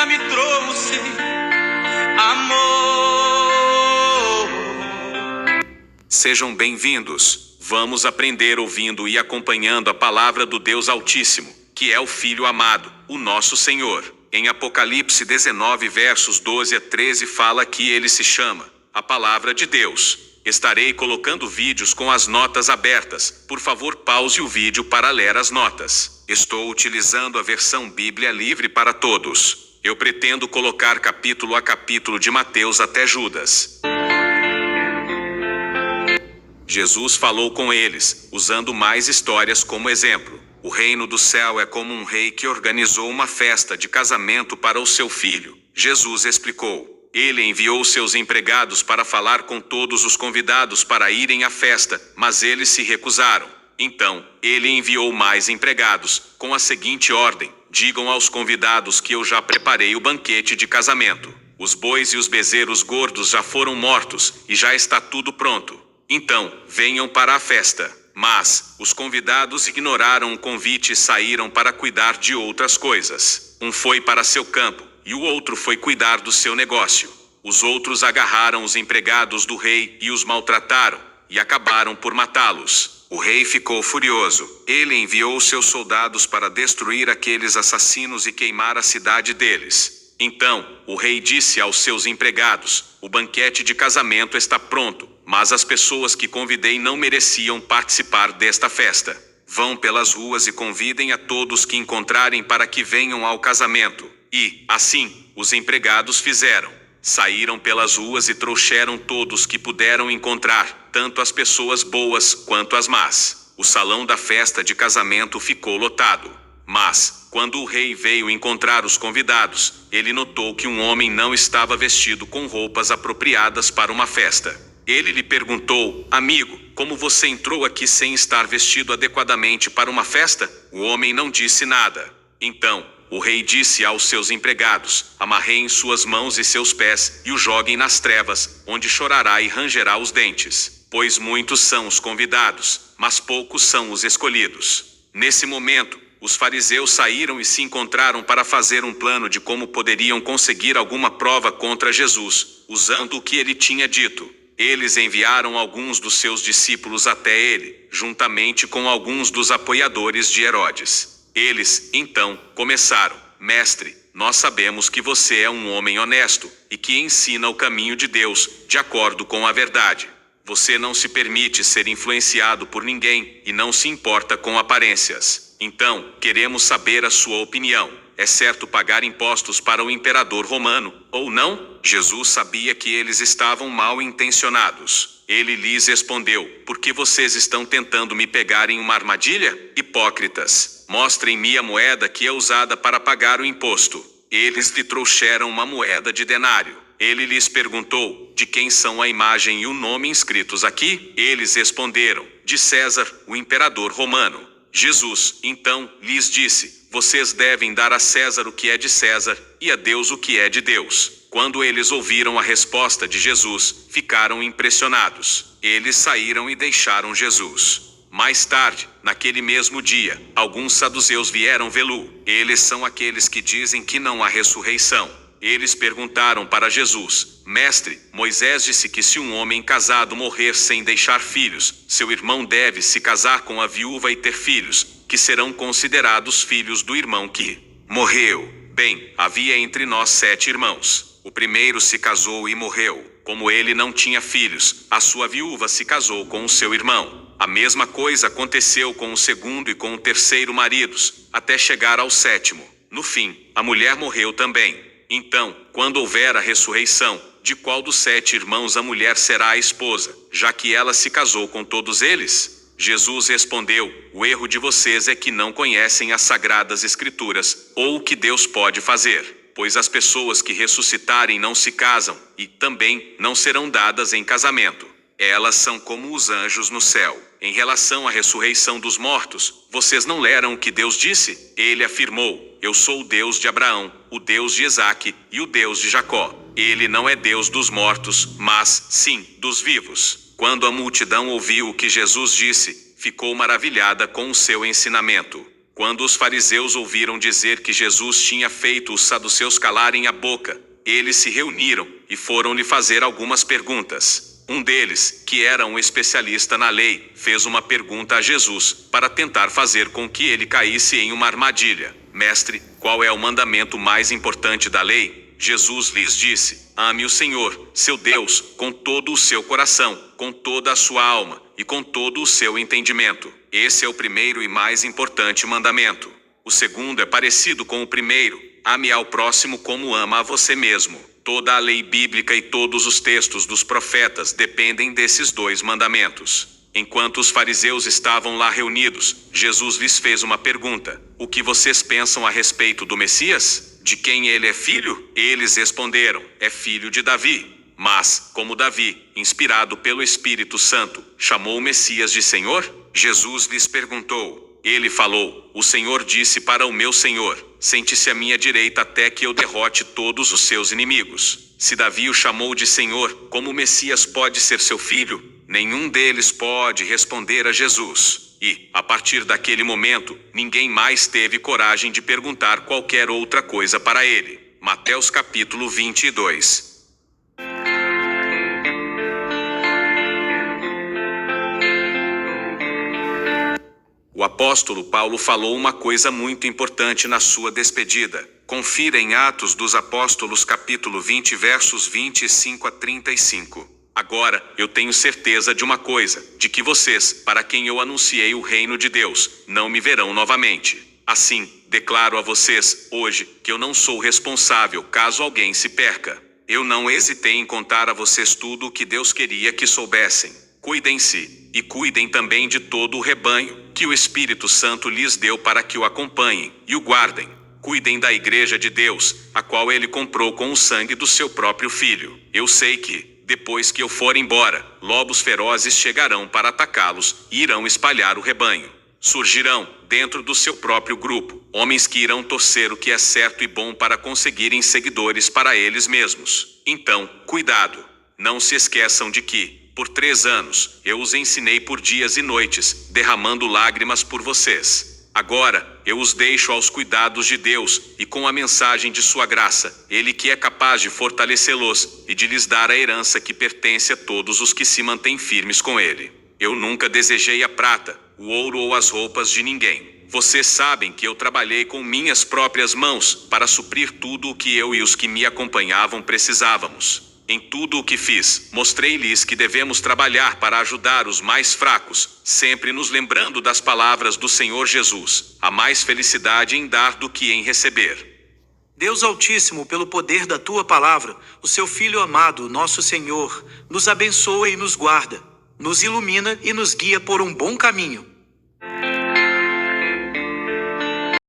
vida me trouxe amor. Sejam bem-vindos. Vamos aprender ouvindo e acompanhando a palavra do Deus Altíssimo, que é o Filho amado, o nosso Senhor. Em Apocalipse 19, versos 12 a 13 fala que ele se chama a Palavra de Deus. Estarei colocando vídeos com as notas abertas. Por favor, pause o vídeo para ler as notas. Estou utilizando a versão Bíblia Livre para Todos. Eu pretendo colocar capítulo a capítulo de Mateus até Judas. Jesus falou com eles, usando mais histórias como exemplo. O reino do céu é como um rei que organizou uma festa de casamento para o seu filho. Jesus explicou. Ele enviou seus empregados para falar com todos os convidados para irem à festa, mas eles se recusaram. Então, ele enviou mais empregados, com a seguinte ordem: digam aos convidados que eu já preparei o banquete de casamento. Os bois e os bezerros gordos já foram mortos, e já está tudo pronto. Então, venham para a festa. Mas, os convidados ignoraram o convite e saíram para cuidar de outras coisas. Um foi para seu campo, e o outro foi cuidar do seu negócio. Os outros agarraram os empregados do rei e os maltrataram, e acabaram por matá-los. O rei ficou furioso. Ele enviou seus soldados para destruir aqueles assassinos e queimar a cidade deles. Então, o rei disse aos seus empregados: o banquete de casamento está pronto, mas as pessoas que convidei não mereciam participar desta festa. Vão pelas ruas e convidem a todos que encontrarem para que venham ao casamento. E, assim, os empregados fizeram. Saíram pelas ruas e trouxeram todos que puderam encontrar, tanto as pessoas boas quanto as más. O salão da festa de casamento ficou lotado. Mas, quando o rei veio encontrar os convidados, ele notou que um homem não estava vestido com roupas apropriadas para uma festa. Ele lhe perguntou: amigo, como você entrou aqui sem estar vestido adequadamente para uma festa? O homem não disse nada. Então, o rei disse aos seus empregados: amarrem suas mãos e seus pés, e o joguem nas trevas, onde chorará e rangerá os dentes. Pois muitos são os convidados, mas poucos são os escolhidos. Nesse momento, os fariseus saíram e se encontraram para fazer um plano de como poderiam conseguir alguma prova contra Jesus, usando o que ele tinha dito. Eles enviaram alguns dos seus discípulos até ele, juntamente com alguns dos apoiadores de Herodes. Eles, então, começaram: mestre, nós sabemos que você é um homem honesto, e que ensina o caminho de Deus, de acordo com a verdade. Você não se permite ser influenciado por ninguém, e não se importa com aparências. Então, queremos saber a sua opinião. É certo pagar impostos para o imperador romano, ou não? Jesus sabia que eles estavam mal intencionados. Ele lhes respondeu: por que vocês estão tentando me pegar em uma armadilha? Hipócritas, mostrem-me a moeda que é usada para pagar o imposto. Eles lhe trouxeram uma moeda de denário. Ele lhes perguntou: de quem são a imagem e o nome inscritos aqui? Eles responderam: de César, o imperador romano. Jesus, então, lhes disse: vocês devem dar a César o que é de César, e a Deus o que é de Deus. Quando eles ouviram a resposta de Jesus, ficaram impressionados. Eles saíram e deixaram Jesus. Mais tarde, naquele mesmo dia, alguns saduceus vieram vê-lo. Eles são aqueles que dizem que não há ressurreição. Eles perguntaram para Jesus: mestre, Moisés disse que se um homem casado morrer sem deixar filhos, seu irmão deve se casar com a viúva e ter filhos, que serão considerados filhos do irmão que morreu. Bem, havia entre nós 7 irmãos. O primeiro se casou e morreu. Como ele não tinha filhos, a sua viúva se casou com o seu irmão. A mesma coisa aconteceu com o segundo e com o terceiro maridos, até chegar ao 7º. No fim, a mulher morreu também. Então, quando houver a ressurreição, de qual dos 7 irmãos a mulher será a esposa, já que ela se casou com todos eles? Jesus respondeu: o erro de vocês é que não conhecem as sagradas escrituras, ou o que Deus pode fazer. Pois as pessoas que ressuscitarem não se casam, e também não serão dadas em casamento. Elas são como os anjos no céu. Em relação à ressurreição dos mortos, vocês não leram o que Deus disse? Ele afirmou: eu sou o Deus de Abraão, o Deus de Isaque e o Deus de Jacó. Ele não é Deus dos mortos, mas, sim, dos vivos. Quando a multidão ouviu o que Jesus disse, ficou maravilhada com o seu ensinamento. Quando os fariseus ouviram dizer que Jesus tinha feito os saduceus calarem a boca, eles se reuniram e foram lhe fazer algumas perguntas. Um deles, que era um especialista na lei, fez uma pergunta a Jesus, para tentar fazer com que ele caísse em uma armadilha. Mestre, qual é o mandamento mais importante da lei? Jesus lhes disse: ame o Senhor, seu Deus, com todo o seu coração, com toda a sua alma e com todo o seu entendimento. Esse é o primeiro e mais importante mandamento. O segundo é parecido com o primeiro: ame ao próximo como ama a você mesmo. Toda a lei bíblica e todos os textos dos profetas dependem desses dois mandamentos. Enquanto os fariseus estavam lá reunidos, Jesus lhes fez uma pergunta: o que vocês pensam a respeito do Messias? De quem ele é filho? Eles responderam: é filho de Davi. Mas, como Davi, inspirado pelo Espírito Santo, chamou o Messias de Senhor, Jesus lhes perguntou. Ele falou: o Senhor disse para o meu Senhor: sente-se à minha direita até que eu derrote todos os seus inimigos. Se Davi o chamou de Senhor, como o Messias pode ser seu filho? Nenhum deles pode responder a Jesus. E, a partir daquele momento, ninguém mais teve coragem de perguntar qualquer outra coisa para ele. Mateus capítulo 22. O apóstolo Paulo falou uma coisa muito importante na sua despedida. Confira em Atos dos Apóstolos capítulo 20 versos 25 a 35. Agora, eu tenho certeza de uma coisa, de que vocês, para quem eu anunciei o reino de Deus, não me verão novamente. Assim, declaro a vocês, hoje, que eu não sou responsável caso alguém se perca. Eu não hesitei em contar a vocês tudo o que Deus queria que soubessem. Cuidem-se, e cuidem também de todo o rebanho, que o Espírito Santo lhes deu para que o acompanhem, e o guardem. Cuidem da igreja de Deus, a qual ele comprou com o sangue do seu próprio filho. Eu sei que, depois que eu for embora, lobos ferozes chegarão para atacá-los, e irão espalhar o rebanho. Surgirão, dentro do seu próprio grupo, homens que irão torcer o que é certo e bom para conseguirem seguidores para eles mesmos. Então, cuidado! Não se esqueçam de que, por 3 anos, eu os ensinei por dias e noites, derramando lágrimas por vocês. Agora, eu os deixo aos cuidados de Deus, e com a mensagem de sua graça, Ele que é capaz de fortalecê-los, e de lhes dar a herança que pertence a todos os que se mantêm firmes com Ele. Eu nunca desejei a prata, o ouro ou as roupas de ninguém. Vocês sabem que eu trabalhei com minhas próprias mãos, para suprir tudo o que eu e os que me acompanhavam precisávamos. Em tudo o que fiz, mostrei-lhes que devemos trabalhar para ajudar os mais fracos, sempre nos lembrando das palavras do Senhor Jesus: há mais felicidade em dar do que em receber. Deus Altíssimo, pelo poder da tua palavra, o seu Filho amado, nosso Senhor, nos abençoa e nos guarda, nos ilumina e nos guia por um bom caminho.